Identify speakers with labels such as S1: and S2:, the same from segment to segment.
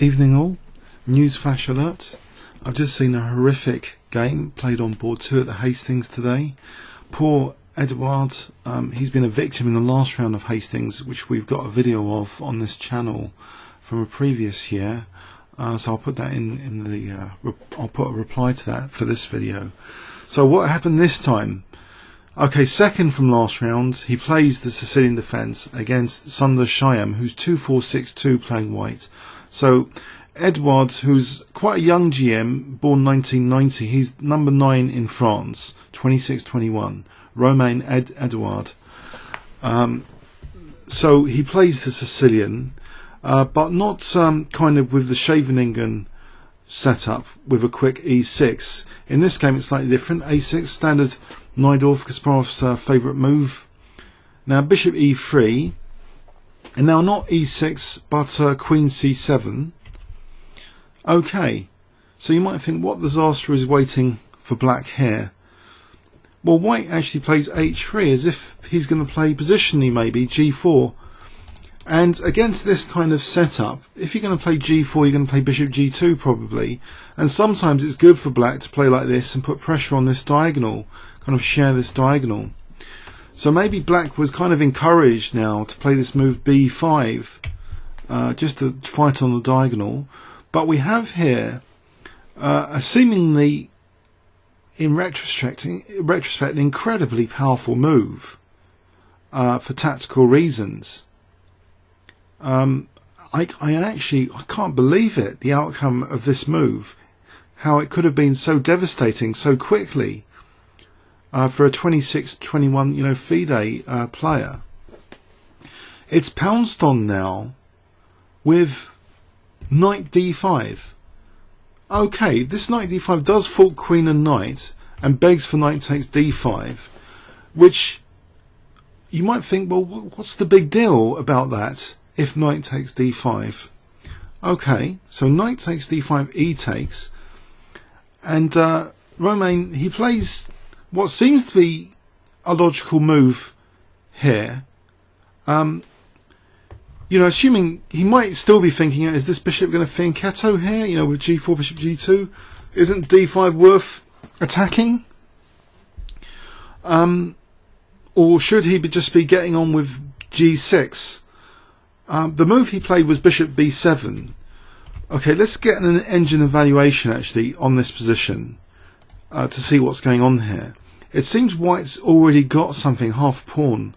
S1: Evening all, news flash alert. I've just seen a horrific game played on board 2 at the Hastings today. Poor Edouard, he's been a victim in the last round of Hastings, which we've got a video of on this channel from a previous year. So I'll put that in the, I'll put a reply to that for this video. So what happened this time? Okay, second from last round, he plays the Sicilian defence against Sundar Shyam, who's 2-4-6-2 playing white. So Edouard, who's quite a young GM, born 1990, he's number 9 in France, 26-21. Romain Edouard. So he plays the Sicilian, but not kind of with the Scheveningen setup with a quick e6. In this game it's slightly different. a6, standard Najdorf, Kasparov's favourite move. Now bishop e3, and now not e6 but queen c7. Okay, so you might think, what disaster is waiting for black here? Well, white actually plays h3 as if he's going to play positionally, maybe g4. And against this kind of setup, if you're going to play g4, you're going to play bishop g2 probably. And sometimes it's good for black to play like this and put pressure on this diagonal, kind of share this diagonal. So maybe black was kind of encouraged now to play this move b5, just to fight on the diagonal. But we have here a seemingly, in retrospect, an incredibly powerful move for tactical reasons. I can't believe it, the outcome of this move, how it could have been so devastating so quickly for a 26-21 FIDE player. It's pounced on now with knight d5. Okay, this knight d5 does fault queen and knight and begs for knight takes d5, which you might think, well, what's the big deal about that if knight takes d5? Okay, so knight takes d5, e takes, and Romain, he plays what seems to be a logical move here. Assuming he might still be thinking, is this bishop going to fianchetto here? With g4, bishop g2, isn't d5 worth attacking? Or should he just be getting on with g6? The move he played was bishop b7. Okay, let's get an engine evaluation actually on this position to see what's going on here. It seems white's already got something, half pawn.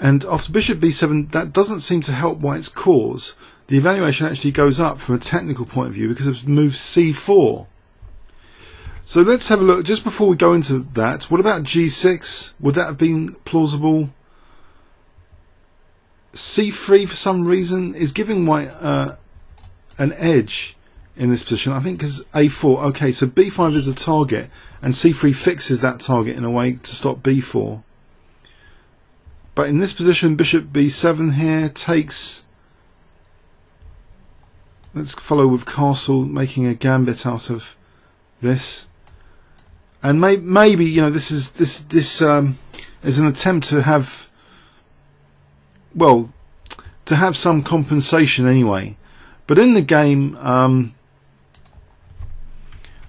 S1: And after bishop b7, that doesn't seem to help white's cause. The evaluation actually goes up from a technical point of view because of move c4. So let's have a look, just before we go into that, what about g6? Would that have been plausible? c3 for some reason is giving white an edge in this position, I think, because a4. Okay, so b5 is a target and c3 fixes that target in a way to stop b4. But in this position, bishop b7 here takes. Let's follow with castle, making a gambit out of this. And maybe this is an attempt to have, well, to have some compensation anyway. But in the game,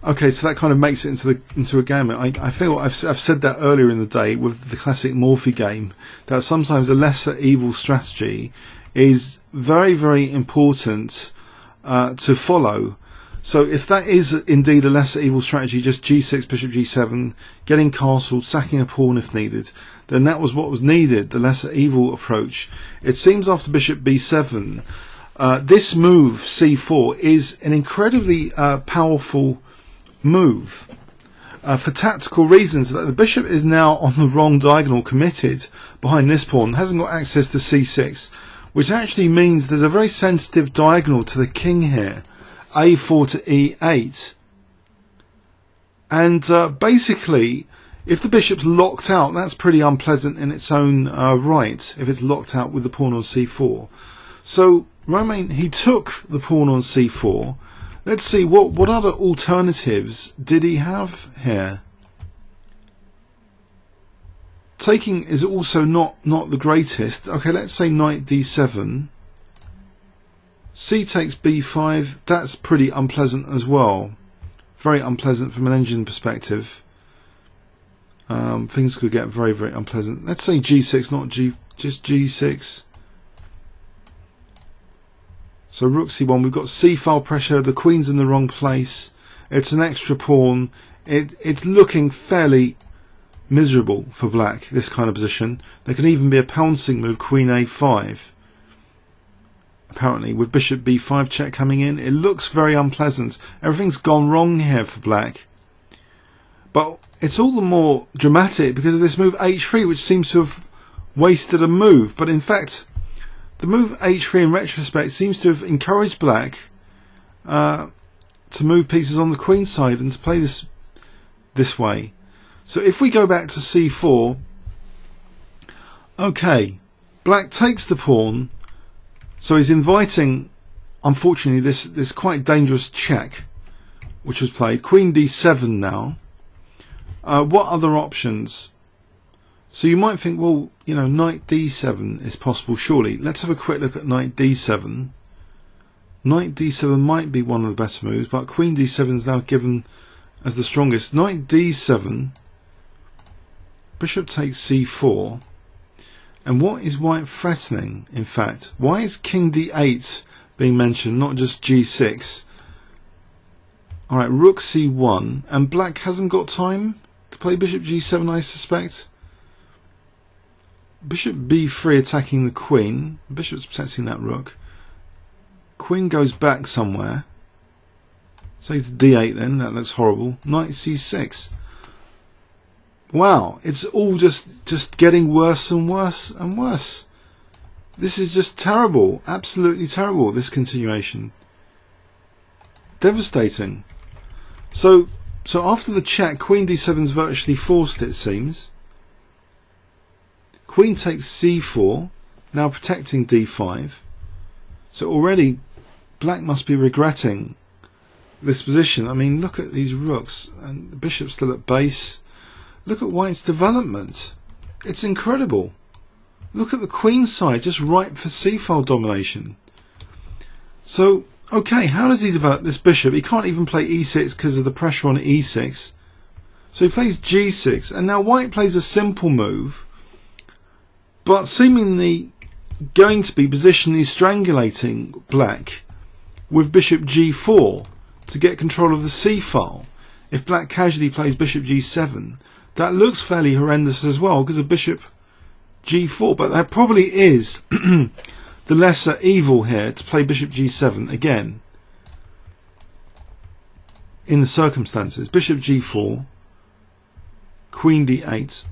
S1: okay, so that kind of makes it into a gambit. I feel I've said that earlier in the day with the classic Morphy game, that sometimes a lesser evil strategy is very, very important to follow. So if that is indeed a lesser evil strategy, just g6, bishop g7, getting castled, sacking a pawn if needed, then that was what was needed, the lesser evil approach. It seems after bishop b7, this move c4 is an incredibly powerful move for tactical reasons, that the bishop is now on the wrong diagonal, committed behind this pawn, hasn't got access to c6, which actually means there's a very sensitive diagonal to the king here, a4 to e8. And basically, if the bishop's locked out, that's pretty unpleasant in its own right, if it's locked out with the pawn on c4. So Romain, he took the pawn on c4. Let's see, what other alternatives did he have here? Taking is also not the greatest. Okay, let's say knight d7. C takes b5. That's pretty unpleasant as well. Very unpleasant from an engine perspective. Things could get very, very unpleasant. Let's say g6, not just g6. So rook c1, we've got c-file pressure, the queen's in the wrong place, it's an extra pawn, it's looking fairly miserable for black, this kind of position. There can even be a pouncing move, queen a5. Apparently, with bishop b5 check coming in, it looks very unpleasant. Everything's gone wrong here for black. But it's all the more dramatic because of this move h3, which seems to have wasted a move. But in fact, the move h3 in retrospect seems to have encouraged black to move pieces on the queen side and to play this way. So if we go back to c4, okay, black takes the pawn, so he's inviting, unfortunately, this quite dangerous check, which was played. Queen d7 now. What other options? So you might think, well, you know, knight d7 is possible, surely. Let's have a quick look at knight d7. Knight d7 might be one of the better moves, but queen d7 is now given as the strongest. Knight d7, bishop takes c4. And what is white threatening, in fact? Why is king d8 being mentioned, not just g6? Alright, rook c1, and black hasn't got time to play bishop g7, I suspect. Bishop b3 attacking the queen. Bishop's protecting that rook. Queen goes back somewhere. So it's d8 then, that looks horrible. Knight c6. Wow, it's all just getting worse and worse and worse. This is just terrible, absolutely terrible, this continuation. Devastating. So after the check, queen d7's virtually forced, it seems. Queen takes c4, now protecting d5. So already black must be regretting this position. I mean, look at these rooks, and the bishop's still at base. Look at white's development. It's incredible. Look at the queen side, just ripe for c-file domination. So, okay, how does he develop this bishop? He can't even play e6 because of the pressure on e6. So he plays g6, and now white plays a simple move, but seemingly going to be positionally strangulating black with bishop g4 to get control of the c-file. If black casually plays bishop g7, that looks fairly horrendous as well because of bishop g4, but that probably is the lesser evil here, to play bishop g7 again in the circumstances. Bishop g4, queen d8.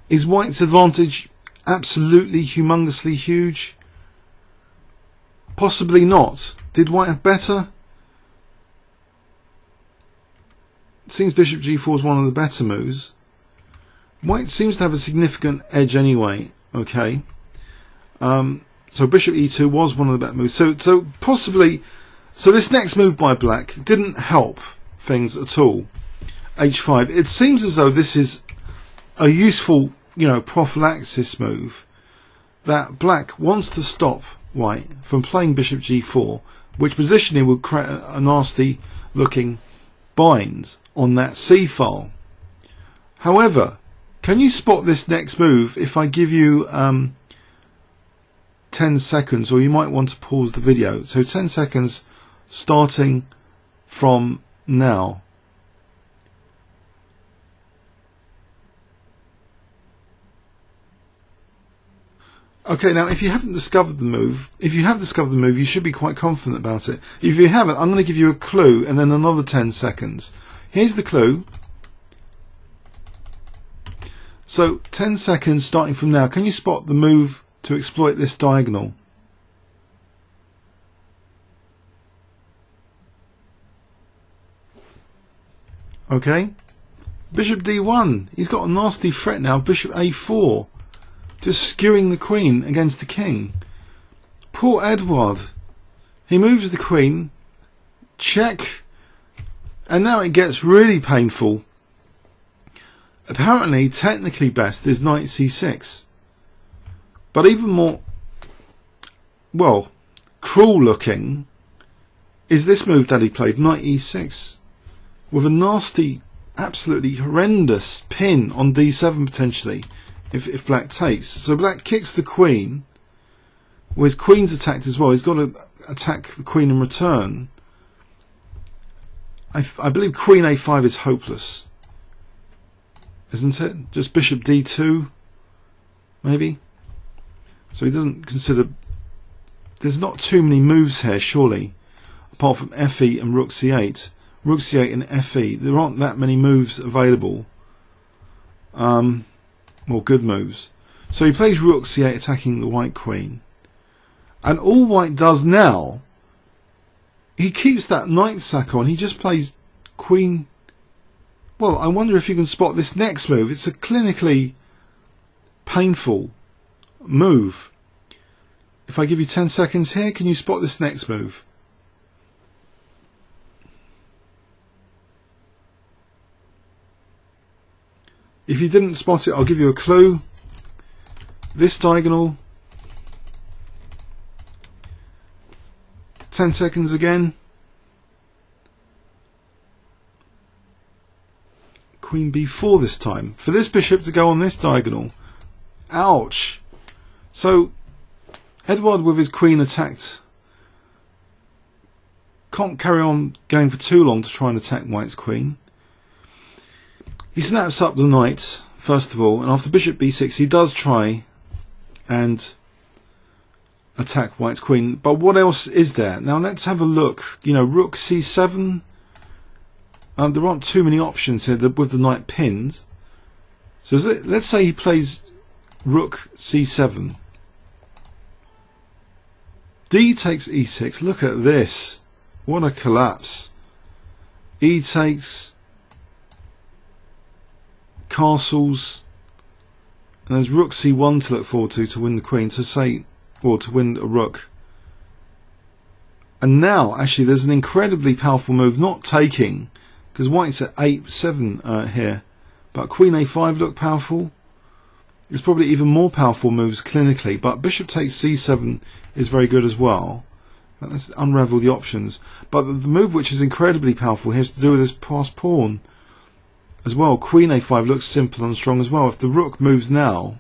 S1: Is white's advantage absolutely humongously huge? Possibly not. Did white have better? It seems bishop g4 is one of the better moves. White seems to have a significant edge anyway. Okay. So bishop e2 was one of the better moves. So possibly, so this next move by black didn't help things at all. h5. It seems as though this is a useful, you know, prophylaxis move that black wants to stop white from playing bishop g4, which positioning would create a nasty looking bind on that c-file. However, can you spot this next move if I give you 10 seconds, or you might want to pause the video. So 10 seconds starting from now. Okay, now if you haven't discovered the move, if you have discovered the move, you should be quite confident about it. If you haven't, I'm going to give you a clue and then another 10 seconds. Here's the clue. So 10 seconds starting from now. Can you spot the move to exploit this diagonal? Okay. Bishop d1. He's got a nasty threat now. Bishop a4. Just skewing the queen against the king. Poor Edouard. He moves the queen. Check. And now it gets really painful. Apparently, technically best is knight c6. But even more... Well, cruel looking is this move that he played, knight e6, with a nasty, absolutely horrendous pin on d7 potentially if black takes. So black kicks the queen, well, his queen's attacked as well, he's got to attack the queen in return. I believe queen a5 is hopeless, isn't it? Just bishop d2 maybe. So he doesn't consider, there's not too many moves here surely, apart from fe and rook c8. Rook c8 and fe, there aren't that many moves available, more good moves. So he plays rook c8 attacking the white queen, and all white does now, he keeps that knight sack on, he just plays queen. Well, I wonder if you can spot this next move. It's a clinically painful move. If I give you 10 seconds here, can you spot this next move? If you didn't spot it, I'll give you a clue. This diagonal. 10 seconds again. Queen b4 this time. For this bishop to go on this diagonal. Ouch. So Edouard with his queen attacked can't carry on going for too long to try and attack white's queen. He snaps up the knight first of all, and after bishop b6 he does try and attack white's queen. But what else is there? Now let's have a look. You know, rook c7. There aren't too many options here with the knight pinned. So let's say he plays rook c7. D takes e6. Look at this. What a collapse. E takes, castles, and there's rook c1 to look forward to win the queen, to win a rook. And now actually there's an incredibly powerful move, not taking, because white's at 8-7 here, but queen a5 looked powerful. There's probably even more powerful moves clinically, but bishop takes c7 is very good as well. Let's unravel the options. But the move which is incredibly powerful here is to do with this passed pawn as well. Queen a5 looks simple and strong as well. If the rook moves now,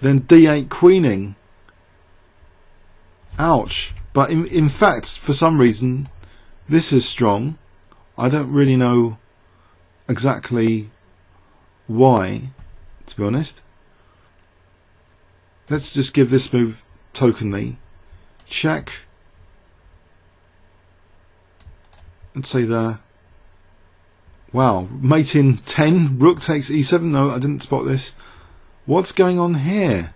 S1: then d8 queening. Ouch. But in fact, for some reason, this is strong. I don't really know exactly why, to be honest. Let's just give this move tokenly. Check. Let's say there. Wow, mate in 10, rook takes e7. No, I didn't spot this. What's going on here?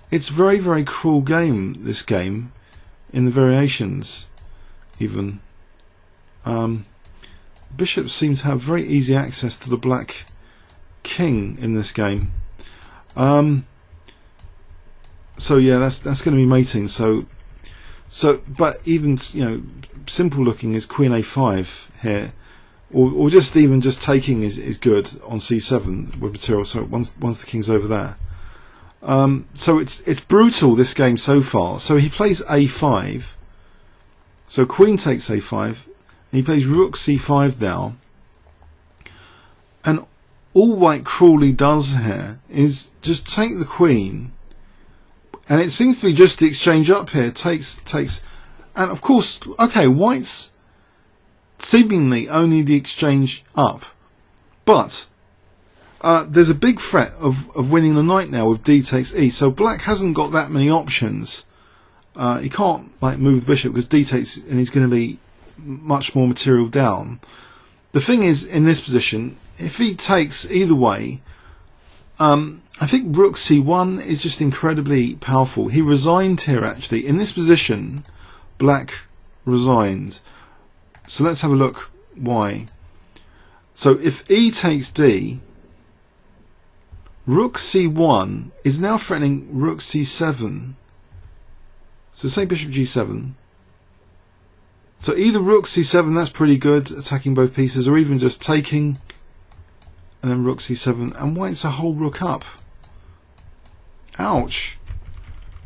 S1: It's very, very cruel game, this game, in the variations, even. Bishops seem to have very easy access to the black king in this game. So yeah, that's going to be mating. So, but even, you know, simple looking is queen a5 here, or just even just taking is good on c7 with material. So once the king's over there. So it's brutal, this game so far. So he plays a5. So queen takes a5, and he plays rook c5 now. And all white cruelly does here is just take the queen, and it seems to be just the exchange up here. Takes, and of course, okay, white's seemingly only the exchange up, but there's a big threat of winning the knight now with d takes e. So black hasn't got that many options. He can't like move the bishop because d takes, and he's going to be much more material down. The thing is, in this position, if he takes either way, I think rook c1 is just incredibly powerful. He resigned here actually. In this position, black resigned. So let's have a look why. So if e takes d, rook c1 is now threatening rook c7. So say bishop g7. So either rook c7, that's pretty good, attacking both pieces, or even just taking, and then rook c7, and white's a whole rook up. Ouch.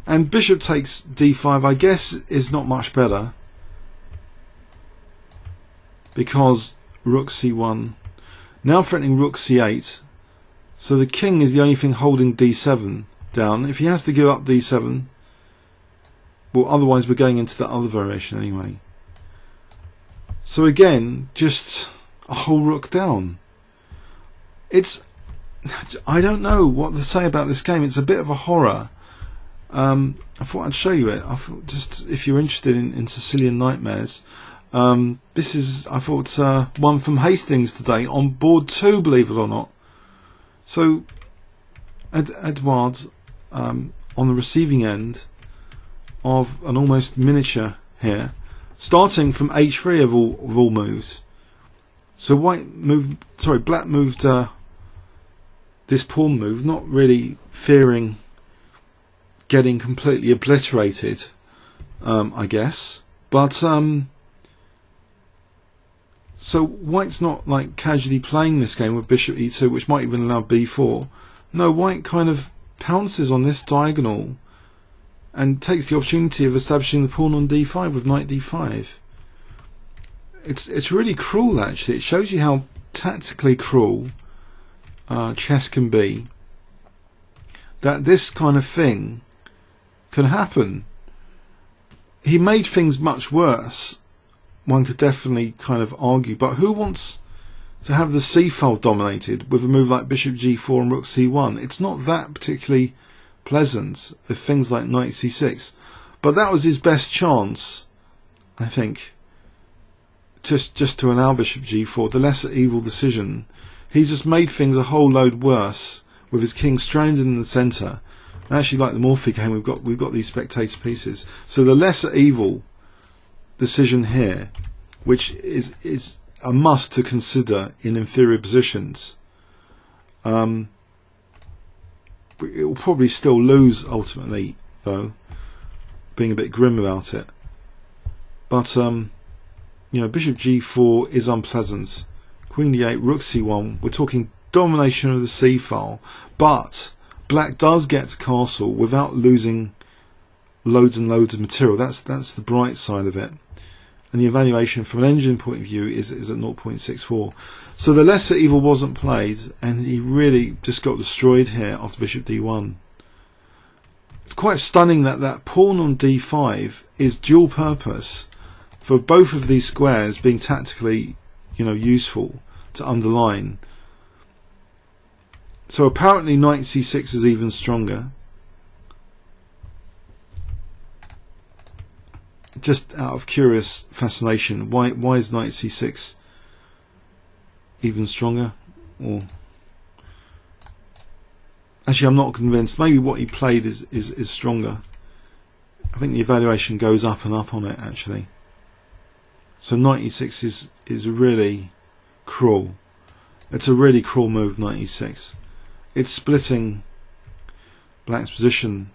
S1: And bishop takes d5, I guess, is not much better, because rook c1, now threatening rook c8, so the king is the only thing holding d7 down. If he has to give up d7, well, otherwise we're going into that other variation anyway. So again, just a whole rook down. I don't know what to say about this game. It's a bit of a horror. I thought I'd show you it. I thought, just if you're interested in Sicilian nightmares, this is, I thought, one from Hastings today on board 2, believe it or not. So Edouard on the receiving end of an almost miniature here, starting from h3 of all moves. So black moved this pawn move, not really fearing getting completely obliterated, I guess. But so white's not like casually playing this game with bishop e2, which might even allow b4. No, white kind of pounces on this diagonal and takes the opportunity of establishing the pawn on d5 with knight d5. It's really cruel, actually. It shows you how tactically cruel chess can be, that this kind of thing can happen. He made things much worse, one could definitely kind of argue, but who wants to have the c file dominated with a move like bishop g4 and rook c1? It's not that particularly pleasant with things like knight c6, but that was his best chance, I think, just to allow bishop g4, the lesser evil decision. He's just made things a whole load worse with his king stranded in the centre. Actually, like the Morphy game, we've got these spectator pieces. So the lesser evil decision here, which is a must to consider in inferior positions. It will probably still lose ultimately, though, being a bit grim about it. But you know, bishop g4 is unpleasant. Queen d8, rook c1. We're talking domination of the c file, but black does get to castle without losing loads and loads of material. That's the bright side of it. And the evaluation from an engine point of view is at 0.64. So the lesser evil wasn't played, and he really just got destroyed here after bishop d1. It's quite stunning that that pawn on d5 is dual purpose for both of these squares being tactically, you know, useful to underline. So apparently knight c6 is even stronger. Just out of curious fascination, why is knight c6 even stronger? Or actually, I'm not convinced. Maybe what he played is stronger. I think the evaluation goes up and up on it, actually. So knight e6 is really cruel. It's a really cruel move, knight e6. It's splitting black's position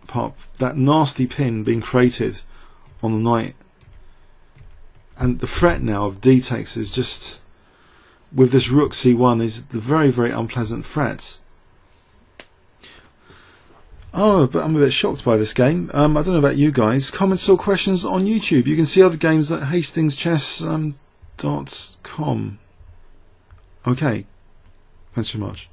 S1: apart. That nasty pin being created on the knight, and the threat now of d takes is just, with this rook c1, is the very, very unpleasant threat. Oh, but I'm a bit shocked by this game. I don't know about you guys. Comments or questions on YouTube. You can see other games at hastingschess.com. Okay, thanks very much.